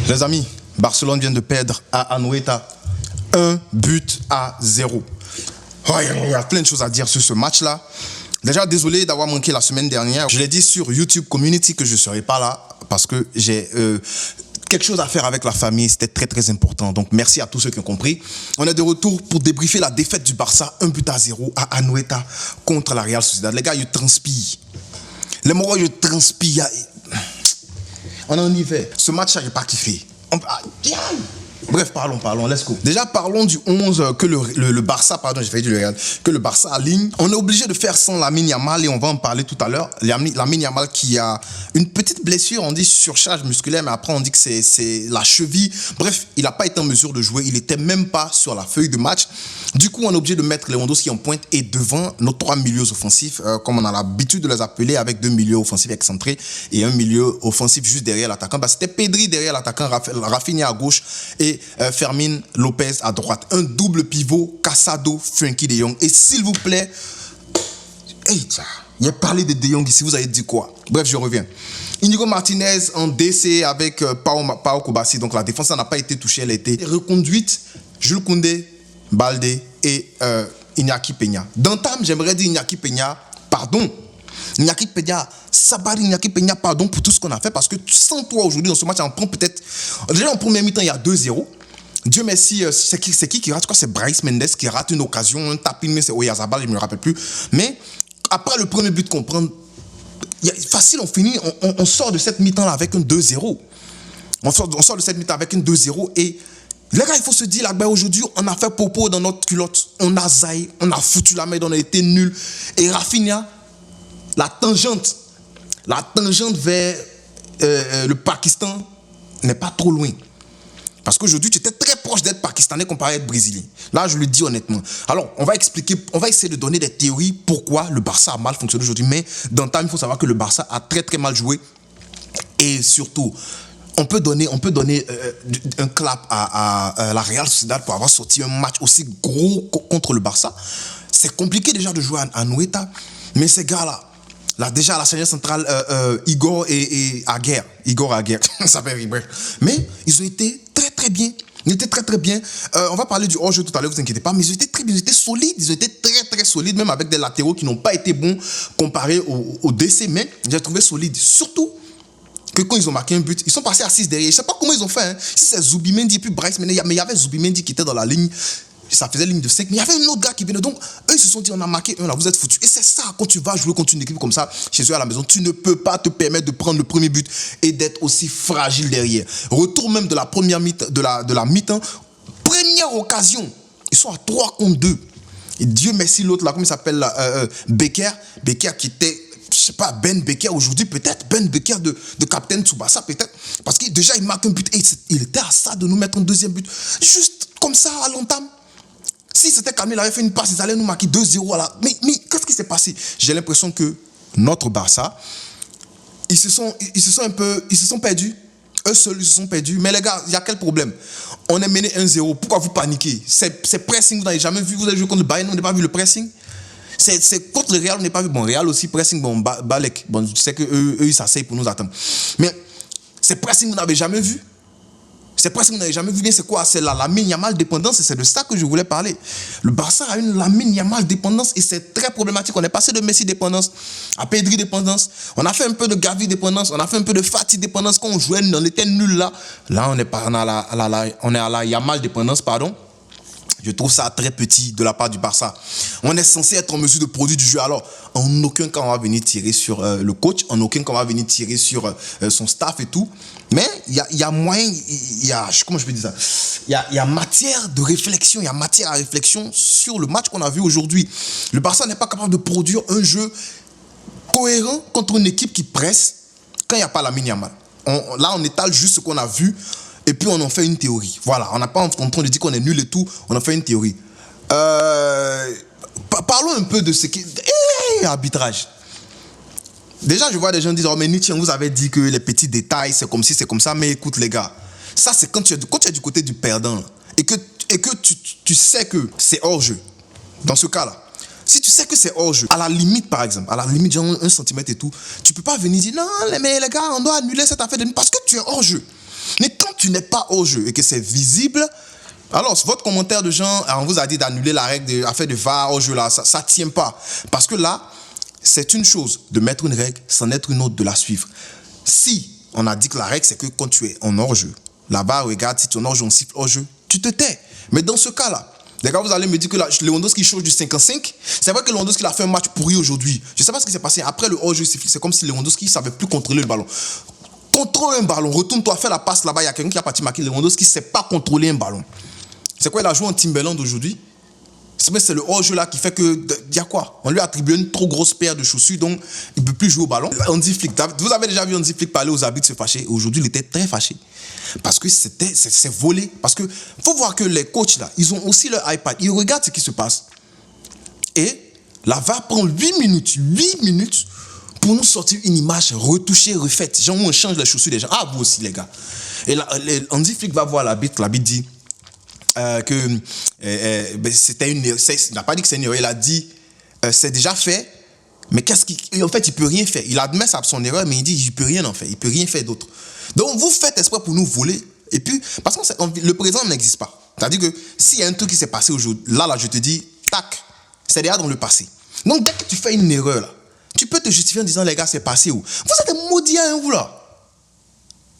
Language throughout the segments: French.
Les amis, Barcelone vient de perdre à Anoeta 1-0. Il y a plein de choses à dire sur ce match-là. Déjà, désolé d'avoir manqué la semaine dernière. Je l'ai dit sur YouTube Community que je ne serai pas là parce que j'ai quelque chose à faire avec la famille. C'était très, très important. Donc, merci à tous ceux qui ont compris. On est de retour pour débriefer la défaite du Barça 1-0 à Anoeta contre la Real Sociedad. Les gars, ils transpirent. Les Moros, ils transpirent. On est en hiver. Ce match-là, je n'ai pas kiffé. Bref, parlons, let's go. Déjà, parlons du 11 que le Barça, pardon, j'ai failli dire le Real, que le Barça aligne. On est obligé de faire sans Lamine Yamal et on va en parler tout à l'heure. Lamine Yamal qui a une petite blessure, on dit surcharge musculaire, mais après on dit que c'est la cheville. Bref, il n'a pas été en mesure de jouer, il n'était même pas sur la feuille de match. Du coup, on est obligé de mettre Lewandowski en pointe et devant nos 3 milieux offensifs, comme on a l'habitude de les appeler, avec 2 milieux offensifs excentrés et un milieu offensif juste derrière l'attaquant. C'était Pedri derrière l'attaquant, Rafinha à gauche et Fermin Lopez à droite. Un double pivot, Casado, Frenkie de Jong. Et s'il vous plaît, il a parlé de Jong ici, vous avez dit quoi? Bref, je reviens. Inigo Martinez en DC avec Pau Kobasi. Donc la défense n'a pas été touchée, elle a été reconduite. Jules Koundé, Balde et Iñaki Peña. D'entame, j'aimerais dire Iñaki Peña, pardon. Iñaki Peña, Sabari Iñaki Peña, pardon pour tout ce qu'on a fait parce que sans toi aujourd'hui dans ce match, on prend peut-être. Déjà en première mi-temps, il y a 2-0. Dieu merci, c'est qui rate? Je crois que c'est Brais Mendes qui rate une occasion, un tapin, mais c'est Oyarzabal, je ne me rappelle plus. Mais après le premier but qu'on prend, facile, on finit, on sort de cette mi-temps-là avec un 2-0. On sort de cette mi-temps avec un 2-0 et les gars, il faut se dire, là, aujourd'hui, on a fait popo dans notre culotte. On a zaï, on a foutu la main, on a été nuls. Et Rafinha, la tangente vers le Pakistan n'est pas trop loin. Parce qu'aujourd'hui, tu étais très proche d'être pakistanais comparé à être brésilien. Là, je le dis honnêtement. Alors, on va essayer de donner des théories pourquoi le Barça a mal fonctionné aujourd'hui. Mais dans le temps, il faut savoir que le Barça a très très mal joué. Et surtout, on peut donner un clap à la Real Sociedad pour avoir sorti un match aussi gros contre le Barça. C'est compliqué déjà de jouer à Anoeta. Mais ces gars-là, déjà à la charnière centrale, Igor et Aguerre. Ça fait rire, bref. Mais ils ont été très bien. Ils étaient très bien. On va parler du hors-jeu tout à l'heure, vous inquiétez pas. Mais ils étaient très bien, ils étaient solides. Ils étaient très solides, même avec des latéraux qui n'ont pas été bons comparés au DC. Mais j'ai trouvé solides. Surtout que quand ils ont marqué un but, ils sont passés à 6 derrière. Je ne sais pas comment ils ont fait. Hein. Si c'est Zubimendi et puis Brais, mais il y avait Zubimendi qui était dans la ligne. Ça faisait ligne de 5, mais il y avait un autre gars qui venait. Donc, eux, ils se sont dit, on a marqué un là, vous êtes foutus. Et c'est ça, quand tu vas jouer contre une équipe comme ça, chez eux à la maison, tu ne peux pas te permettre de prendre le premier but et d'être aussi fragile derrière. Retour même de la première mi-temps, de la mi-temps, première occasion, ils sont à 3 contre 2. Et Dieu merci l'autre là, comment il s'appelle Becker qui était, je sais pas, Ben Becker aujourd'hui, peut-être, Ben Becker de Captain Tsubasa, peut-être, parce que déjà il marque un but et il était à ça de nous mettre un deuxième but. Juste comme ça, à l'entame. Si c'était Camille, il avait fait une passe, ils allaient nous marquer 2-0 à la... Mais qu'est-ce qui s'est passé? J'ai l'impression que notre Barça, ils se sont perdus. Eux seuls, ils se sont perdus. Mais les gars, il y a quel problème? On est mené 1-0. Pourquoi vous paniquez? C'est pressing, vous n'avez jamais vu. Vous avez joué contre le Bayern, on n'a pas vu le pressing. C'est contre le Real, on n'a pas vu. Bon, Real aussi, pressing, bon, Balek. Bon, je sais qu'eux, ils s'asseyent pour nous attendre. Mais c'est pressing, vous n'avez jamais vu. C'est presque que vous n'avez jamais vu bien, c'est quoi? C'est la Lamine Yamal dépendance et c'est de ça que je voulais parler. Le Barça a une Lamine Yamal dépendance et c'est très problématique. On est passé de Messi dépendance à Pedri dépendance. On a fait un peu de Gavi dépendance, on a fait un peu de Fati dépendance quand on jouait, on était nul là. Là, on est à la Yamal dépendance, pardon. Je trouve ça très petit de la part du Barça. On est censé être en mesure de produire du jeu. Alors, en aucun cas, on va venir tirer sur le coach. En aucun cas, on va venir tirer sur son staff et tout. Mais il y a moyen, comment je peux dire ça? Il y a matière de réflexion, il y a matière à réflexion sur le match qu'on a vu aujourd'hui. Le Barça n'est pas capable de produire un jeu cohérent contre une équipe qui presse quand il n'y a pas Lamine Yamal. Là, on étale juste ce qu'on a vu. Et puis on en fait une théorie. Voilà, on n'a pas en train de dire qu'on est nul et tout, on en fait une théorie. Parlons un peu de ce qui est arbitrage. Déjà, je vois des gens dire, oh mais Nietzsche, vous avez dit que les petits détails, c'est comme ci, c'est comme ça. Mais écoute les gars, ça c'est quand tu es du côté du perdant là, et que tu sais que c'est hors jeu. Dans ce cas-là, Si tu sais que c'est hors-jeu, à la limite par exemple, à la limite genre 1 centimètre et tout, tu peux pas venir dire non mais les gars, on doit annuler cette affaire parce que tu es hors-jeu. Mais quand tu n'es pas hors-jeu et que c'est visible, alors votre commentaire de gens, on vous a dit d'annuler la règle de affaire de VAR hors-jeu là, ça tient pas. Parce que là, c'est une chose de mettre une règle, c'en est une autre de la suivre. Si on a dit que la règle c'est que quand tu es en hors-jeu, là-bas regarde, si tu es en hors-jeu, on siffle hors-jeu, tu te tais. Mais dans ce cas-là, les gars, vous allez me dire que Lewandowski change du 5-5. C'est vrai que Lewandowski a fait un match pourri aujourd'hui. Je ne sais pas ce qui s'est passé. Après le hors-jeu sifflé, c'est comme si Lewandowski ne savait plus contrôler le ballon. Contrôle un ballon, retourne-toi, fais la passe là-bas. Il y a quelqu'un qui a parti marquer Lewandowski, ne sait pas contrôler un ballon. C'est quoi, il a joué en Timberland aujourd'hui? C'est le hors-jeu là qui fait que, il y a quoi? On lui a attribué une trop grosse paire de chaussures, donc il ne peut plus jouer au ballon. Hansi Flick, vous avez déjà vu Hansi Flick parler aux arbitres se fâcher. Aujourd'hui, il était très fâché. Parce que c'est volé. Parce que faut voir que les coachs là, ils ont aussi leur iPad. Ils regardent ce qui se passe. Et la VAR prend 8 minutes pour nous sortir une image retouchée, refaite. Genre où on change les chaussures des gens. Ah, vous aussi les gars. Et là, Hansi Flick va voir l'arbitre dit que c'était une erreur. Il n'a pas dit que c'est une erreur, il a dit c'est déjà fait, mais en fait il peut rien faire. Il admet son erreur, mais il dit il peut rien en faire, il peut rien faire d'autre. Donc vous faites exprès pour nous voler, et puis parce que le présent n'existe pas. C'est-à-dire que s'il y a un truc qui s'est passé aujourd'hui, là je te dis tac, c'est déjà dans le passé. Donc dès que tu fais une erreur là, tu peux te justifier en disant les gars c'est passé où. Vous êtes des maudits hein, vous là.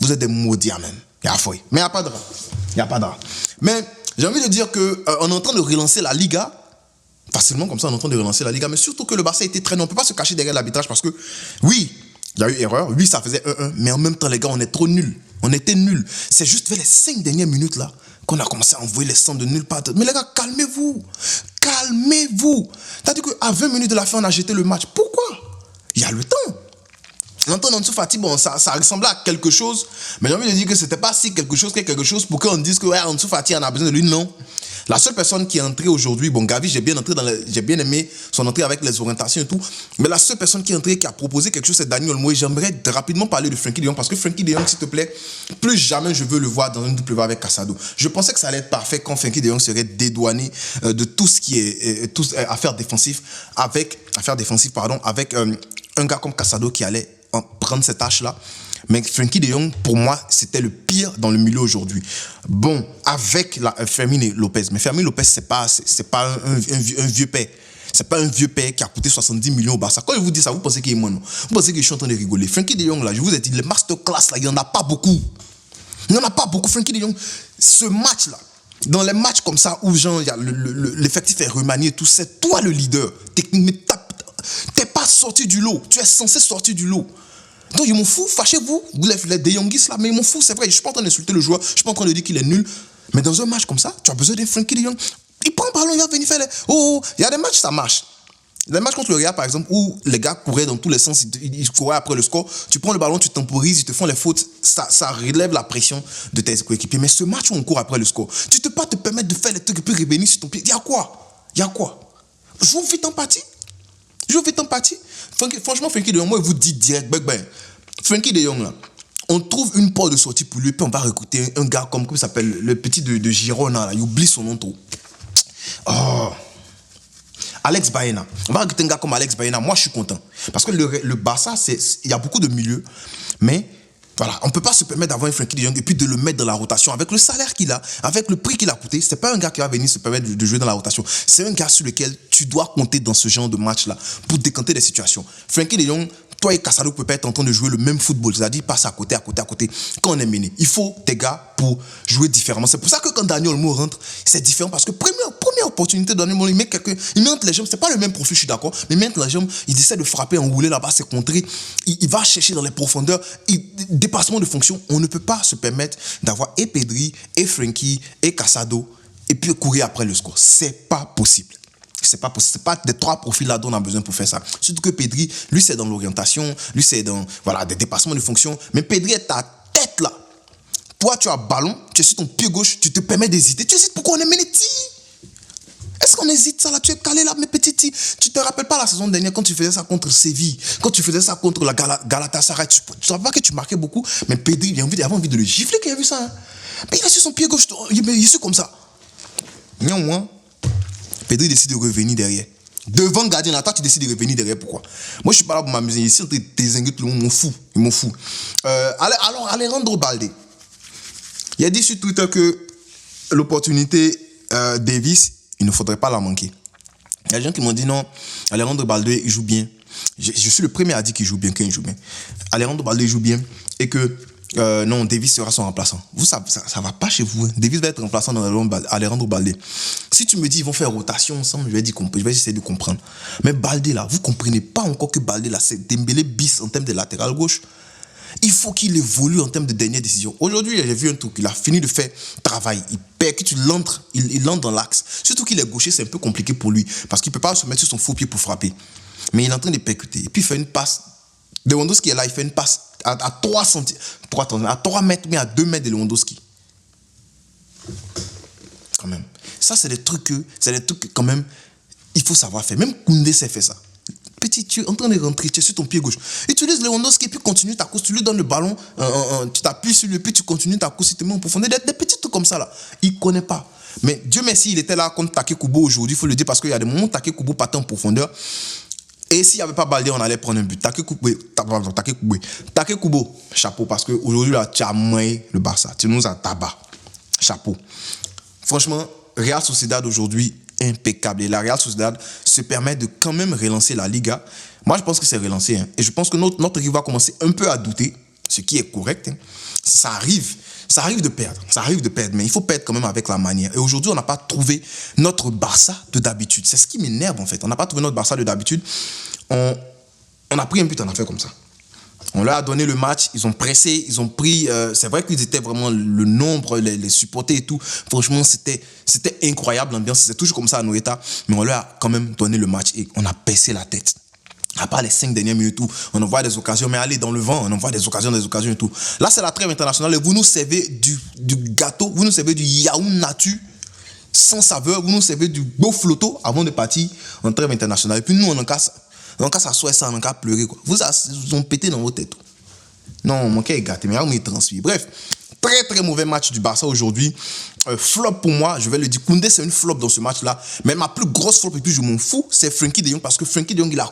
Vous êtes des maudits même. Il y a foi. Mais il n'y a pas de drame. Il n'y a pas de drame. Mais j'ai envie de dire qu'on est en train de relancer la Liga. Facilement comme ça, on est en train de relancer la Liga. Mais surtout que le Barça était très... On ne peut pas se cacher derrière l'arbitrage parce que, oui, il y a eu erreur. Oui, ça faisait 1-1. Mais en même temps, les gars, on est trop nuls. On était nuls. C'est juste vers les 5 dernières minutes là qu'on a commencé à envoyer les centres de nulle part. Mais les gars, calmez-vous. Calmez-vous. C'est-à-dire qu'à 20 minutes de la fin, on a jeté le match. Pourquoi? Il y a le temps. L'entendre Ansu Fati, bon, ça ressemblait à quelque chose, mais j'ai envie de dire que c'était pas si quelque chose que quelque chose pour qu'on dise que ouais, Ansu Fati en a besoin de lui, non. La seule personne qui est entrée aujourd'hui, bon, Gavi, j'ai bien aimé son entrée avec les orientations et tout, mais la seule personne qui est entrée, qui a proposé quelque chose, c'est Dani Olmo, et j'aimerais rapidement parler de Frenkie de Jong, parce que Frenkie de Jong, s'il te plaît, plus jamais je veux le voir dans une double avec Casado. Je pensais que ça allait être parfait quand Frenkie de Jong serait dédouané de tout ce qui est affaires défensives, avec un gars comme Casado qui allait prendre cette tâche-là. Mais Frenkie de Jong, pour moi, c'était le pire dans le milieu aujourd'hui. Bon, avec Fermin Lopez. Mais Fermin Lopez, c'est pas un vieux père. C'est pas un vieux père qui a coûté 70 millions au Barça. Quand je vous dis ça, vous pensez qu'il est mono. Vous pensez que je suis en train de rigoler. Frenkie de Jong, là, je vous ai dit, les masterclass, là, il n'y en a pas beaucoup. Il n'y en a pas beaucoup. Frenkie de Jong, ce match-là, dans les matchs comme ça, où genre, l'effectif est remanié et tout, c'est toi le leader. Techniquement, t'es pas sorti du lot. Tu es censé sortir du lot. Donc, je m'en fous, fâchez-vous, les De Jongistes là, mais je m'en fous, c'est vrai, je suis pas en train d'insulter le joueur, je suis pas en train de dire qu'il est nul. Mais dans un match comme ça, tu as besoin d'un Frenkie de Jong. Il prend le ballon, il va venir faire les... Oh, il y a des matchs, ça marche. Les matchs contre le Real, par exemple, où les gars couraient dans tous les sens, ils couraient après le score, tu prends le ballon, tu temporises, ils te font les fautes, ça relève la pression de tes coéquipiers. Mais ce match où on court après le score, tu ne peux pas te permettre de faire les trucs et puis revenir sur ton pied. Il y a quoi? Joue vite en partie. Franchement, Frenkie de Jong, moi, je vous dis direct, Frenkie de Jong, là, on trouve une porte de sortie pour lui, puis on va recruter un gars comme il s'appelle, le petit de Girona, là, il oublie son nom trop. Oh, Alex Baena. On va recruter un gars comme Alex Baena. Moi, je suis content. Parce que le Barça, il y a beaucoup de milieux, mais voilà, on ne peut pas se permettre d'avoir un Frenkie de Jong et puis de le mettre dans la rotation avec le salaire qu'il a, avec le prix qu'il a coûté. Ce n'est pas un gars qui va venir se permettre de jouer dans la rotation. C'est un gars sur lequel tu dois compter dans ce genre de match-là pour décanter des situations. Frenkie de Jong, toi et Casado ne peuvent pas être en train de jouer le même football, c'est-à-dire passe à côté, quand on est mené. Il faut des gars pour jouer différemment. C'est pour ça que quand Dani Olmo rentre, c'est différent parce que première opportunité de Dani Olmo, il met entre les jambes, c'est pas le même profil, je suis d'accord, mais il met entre les jambes, il essaie de frapper, enrouler là-bas, c'est contré, il va chercher dans les profondeurs, dépassement de fonction. On ne peut pas se permettre d'avoir et Pedri, et Frenkie, et Casado, et puis courir après le score. C'est pas possible. C'est pas possible. C'est pas des trois profils là dont on a besoin pour faire ça. Surtout que Pedri, lui, c'est dans l'orientation, lui, c'est dans des dépassements de fonction. Mais Pedri est ta tête là. Toi, tu as ballon, tu es sur ton pied gauche, tu te permets d'hésiter. Tu hésites pourquoi on est mené. Est-ce qu'on hésite ça là? Tu es calé là, mes petits. Tu te rappelles pas la saison dernière quand tu faisais ça contre Séville, quand tu faisais ça contre la Galatasaray, tu ne savais pas que tu marquais beaucoup, mais Pedri, il avait envie de le gifler qu'il a vu ça. Hein. Mais il est sur son pied gauche, il est comme ça. Néanmoins, Pedri décide de revenir derrière. Devant le gardien, là, toi, tu décides de revenir derrière. Pourquoi? Moi, je suis pas là pour m'amuser. Ici, entre tes ingues, tout le monde m'en fout. Ils m'en foutent. Alors, Alejandro Balde. Il a dit sur Twitter que l'opportunité Davis, il ne faudrait pas la manquer. Il y a des gens qui m'ont dit non, Alejandro Balde, il joue bien. Je suis le premier à dire qu'il joue bien, qu'il joue bien. Alejandro Balde joue bien et que non, Davis sera son remplaçant. Vous, ça va pas chez vous. Hein. Davis va être remplaçant dans Alejandro Balde. Si tu me dis ils vont faire rotation ensemble, je vais essayer de comprendre. Mais Balde là, vous comprenez pas encore que Balde là, c'est Dembélé bis en termes de latéral gauche. Il faut qu'il évolue en termes de dernière décision. Aujourd'hui, j'ai vu un truc, il a fini de faire travail. Il percute, il entre dans l'axe. Surtout qu'il est gaucher, c'est un peu compliqué pour lui parce qu'il ne peut pas se mettre sur son faux pied pour frapper. Mais il est en train de percuter. Et puis il fait une passe. Lewandowski est là, il fait une passe à 3 mètres, mais à 2 mètres de Lewandowski. Quand même. Ça, c'est des trucs que quand même, il faut savoir faire. Même Koundé sait faire ça. Petit, tu es en train de rentrer, tu es sur ton pied gauche. Utilise Lewandowski et puis continue ta course. Tu lui donnes le ballon, tu t'appuies sur lui, puis tu continues ta course, il te met en profondeur. Des petits trucs comme ça, là. Il ne connaît pas. Mais Dieu merci, il était là contre Take Kubo aujourd'hui, il faut le dire, parce qu'il y a des moments où Take Kubo partait en profondeur. Et s'il n'y avait pas Balde, on allait prendre un but. Take Kubo, chapeau, parce qu'aujourd'hui, là, tu as moyen le Barça. Tu nous as tabac. Chapeau. Franchement, Real Sociedad aujourd'hui, impeccable. Et la Real Sociedad se permet de quand même relancer la Liga. Moi, je pense que c'est relancé. Hein. Et je pense que notre équipe va commencer un peu à douter, ce qui est correct. Hein. Ça arrive de perdre. Mais il faut perdre quand même avec la manière. Et aujourd'hui, on n'a pas trouvé notre Barça de d'habitude. C'est ce qui m'énerve, en fait. On n'a pas trouvé notre Barça de d'habitude. On a pris un but en affaire comme ça. On leur a donné le match, ils ont pressé, ils ont pris... c'est vrai qu'ils étaient vraiment le nombre, les supporters et tout. Franchement, c'était incroyable l'ambiance. C'est toujours comme ça à Noeta. Mais on leur a quand même donné le match et on a baissé la tête. À part les 5 dernières minutes où on envoie des occasions, mais allez dans le vent, on envoie des occasions et tout. Là, c'est la trêve internationale et vous nous servez du gâteau, vous nous servez du yaourt natu sans saveur, vous nous servez du beau flotto avant de partir en trêve internationale. Et puis nous, on en casse s'asseoir ça, on en casse pleurer. Quoi. Vous ont pété dans vos têtes. Non, mon cœur est gâté, mais on est transmis. Bref, très très mauvais match du Barça aujourd'hui. Flop pour moi, je vais le dire. Koundé, c'est une flop dans ce match-là. Mais ma plus grosse flop, et puis je m'en fous, c'est Frenkie de Jong. Parce que Frenkie de Jong, il a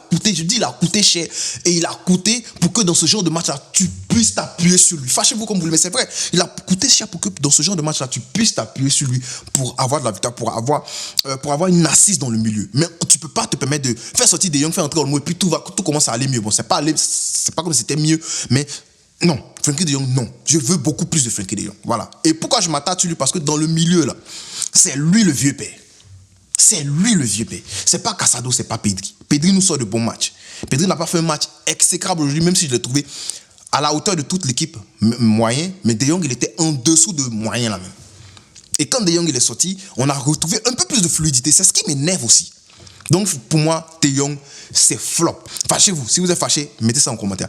coûté cher. Et il a coûté pour que dans ce genre de match-là, tu puisses t'appuyer sur lui. Fâchez-vous comme vous voulez, mais c'est vrai. Il a coûté cher pour que dans ce genre de match-là, tu puisses t'appuyer sur lui pour avoir de la victoire, pour avoir une assise dans le milieu. Mais tu peux pas te permettre de faire sortir de Jong, faire entrer Olmo, et puis tout commence à aller mieux. Bon, c'est pas comme c'était mieux, mais... Non, Frenkie de Jong, non. Je veux beaucoup plus de Frenkie de Jong. Voilà. Et pourquoi je m'attache sur lui? Parce que dans le milieu, là, c'est lui le vieux père. C'est pas Casado, c'est pas Pedri. Pedri nous sort de bons matchs. Pedri n'a pas fait un match exécrable aujourd'hui, même si je l'ai trouvé à la hauteur de toute l'équipe moyen. Mais De Jong, il était en dessous de moyen là même. Et quand De Jong il est sorti, on a retrouvé un peu plus de fluidité. C'est ce qui m'énerve aussi. Donc pour moi, De Jong, c'est flop. Fâchez-vous. Si vous êtes fâché, mettez ça en commentaire.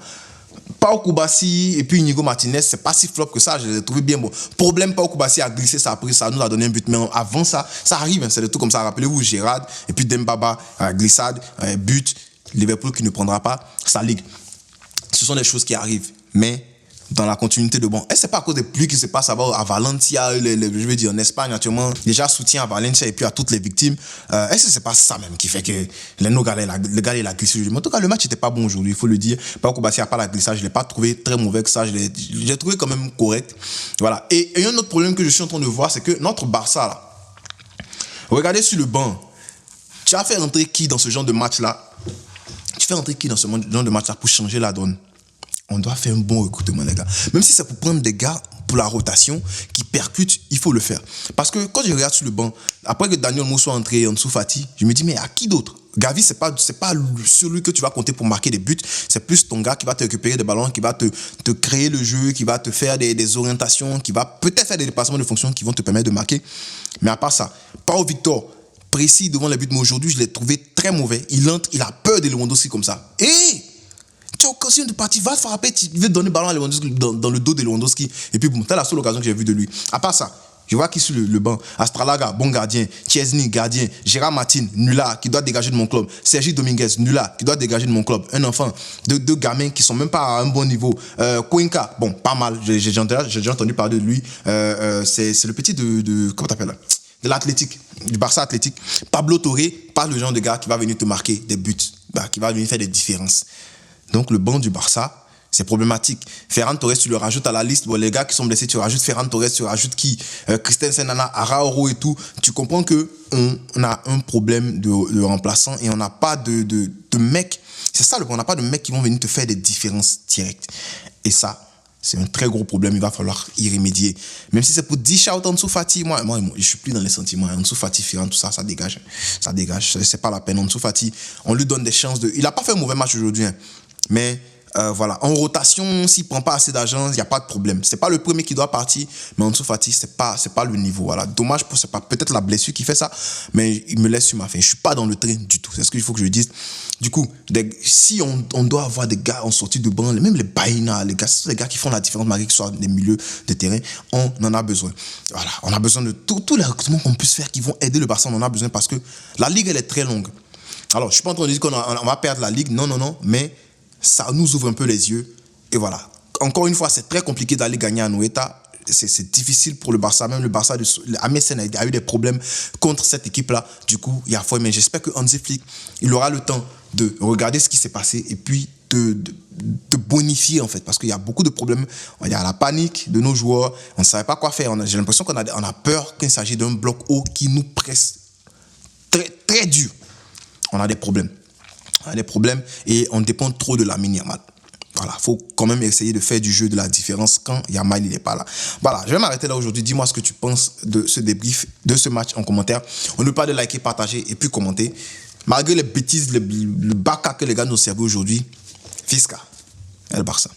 Pau Kubasi et puis Inigo Martinez, c'est pas si flop que ça, je l'ai trouvé bien bon. Problème, Pau Kubasi a glissé, ça nous a donné un but, mais avant ça arrive, hein, c'est des trucs comme ça. Rappelez-vous, Gérard et puis Dembaba, glissade, but, Liverpool qui ne prendra pas sa ligue. Ce sont des choses qui arrivent, mais dans la continuité de bon. Et c'est pas à cause des pluies qui se passent à Valencia, je veux dire en Espagne actuellement. Déjà soutien à Valencia et puis à toutes les victimes. Est-ce que c'est pas ça même qui fait que le gars il a glissé aujourd'hui? En tout cas, le match n'était pas bon aujourd'hui, il faut le dire. Pau Kubasi n'a pas la glissade, je l'ai pas trouvé très mauvais que ça. J'ai trouvé quand même correct. Voilà. Et un autre problème que je suis en train de voir, c'est que notre Barça là, regardez sur le banc. Tu as fait rentrer qui dans ce genre de match là? Tu fais rentrer qui dans ce genre de match là pour changer la donne? On doit faire un bon recrutement, les gars. Même si c'est pour prendre des gars pour la rotation qui percutent, il faut le faire. Parce que quand je regarde sur le banc, après que Daniel Olmo soit entré en Fati, je me dis, mais à qui d'autre? Gavi, c'est pas sur lui que tu vas compter pour marquer des buts. C'est plus ton gars qui va te récupérer des ballons, qui va te créer le jeu, qui va te faire des orientations, qui va peut-être faire des dépassements de fonction qui vont te permettre de marquer. Mais à part ça, Pau Victor, précis devant les buts, mais aujourd'hui, je l'ai trouvé très mauvais. Il entre, il a peur de Lewandowski comme ça. Et tu as occasion de partir, va frapper, tu veux donner le ballon à Lewandowski dans le dos de Lewandowski. Et puis, bon, c'est la seule occasion que j'ai vue de lui. À part ça, je vois qui sur le banc. Astralaga, bon gardien. Chesney, gardien. Gérard Martin, nulard, qui doit dégager de mon club. Sergi Dominguez, nulard, qui doit dégager de mon club. Un enfant, deux gamins qui sont même pas à un bon niveau. Cuenca, bon, pas mal. J'ai déjà entendu parler de lui. C'est le petit de comment t'appelles là? de l'Athletic, du Barça Athletic, Pablo Torre, pas le genre de gars qui va venir te marquer des buts, qui va venir faire des différences. Donc le banc du Barça, c'est problématique. Ferran Torres, tu le rajoutes à la liste. Bon, les gars qui sont blessés, tu rajoutes Ferran Torres, tu rajoutes qui Christensen, Nana, Arauro et tout. Tu comprends qu'on a un problème de remplaçant et on n'a pas de mecs. C'est ça le problème, on n'a pas de mecs qui vont venir te faire des différences directes. Et ça, c'est un très gros problème, il va falloir y remédier. Même si c'est pour 10 shouts Ansu Fati, moi, je suis plus dans les sentiments. Ansu Fati, Ferran, tout ça, ça dégage. Ça dégage, c'est pas la peine. Ansu Fati, on lui donne des chances de... Il n'a pas fait un mauvais match aujourd'hui, hein, mais... voilà, en rotation, s'il prend pas assez d'argent, il n'y a pas de problème. C'est pas le premier qui doit partir, mais Ansu Fati, c'est pas le niveau. Voilà, dommage pour c'est pas peut-être la blessure qui fait ça, mais il me laisse sur ma faim. Je suis pas dans le train du tout. C'est ce qu'il faut que je dise. Du coup, si on doit avoir des gars en sortie de banc, même les Baïna, les gars qui font la différence, malgré qu'ils soient des milieux de terrain, on en a besoin. Voilà, on a besoin de tous les recrutements qu'on puisse faire qui vont aider le Barça. On en a besoin parce que la ligue elle est très longue. Alors, je suis pas en train de dire qu'on va perdre la ligue, non, mais ça nous ouvre un peu les yeux. Et voilà. Encore une fois, c'est très compliqué d'aller gagner à Noeta. C'est difficile pour le Barça. Même le Barça de Amessen a eu des problèmes contre cette équipe-là. Du coup, il y a foi. Mais j'espère que Hansi Flick, il aura le temps de regarder ce qui s'est passé et puis de bonifier, en fait. Parce qu'il y a beaucoup de problèmes. Il y a la panique de nos joueurs. On ne savait pas quoi faire. J'ai l'impression qu'on a peur qu'il s'agit d'un bloc haut qui nous presse très, très dur. On a des problèmes. Et on dépend trop de Lamine Yamal. Voilà, faut quand même essayer de faire du jeu de la différence quand Yamal il n'est pas là. Voilà, je vais m'arrêter là aujourd'hui. Dis-moi ce que tu penses de ce débrief, de ce match en commentaire. On n'oublie pas de liker, partager et puis commenter. Malgré les bêtises, le baka que les gars nous ont servi aujourd'hui, Fisca, El Barça.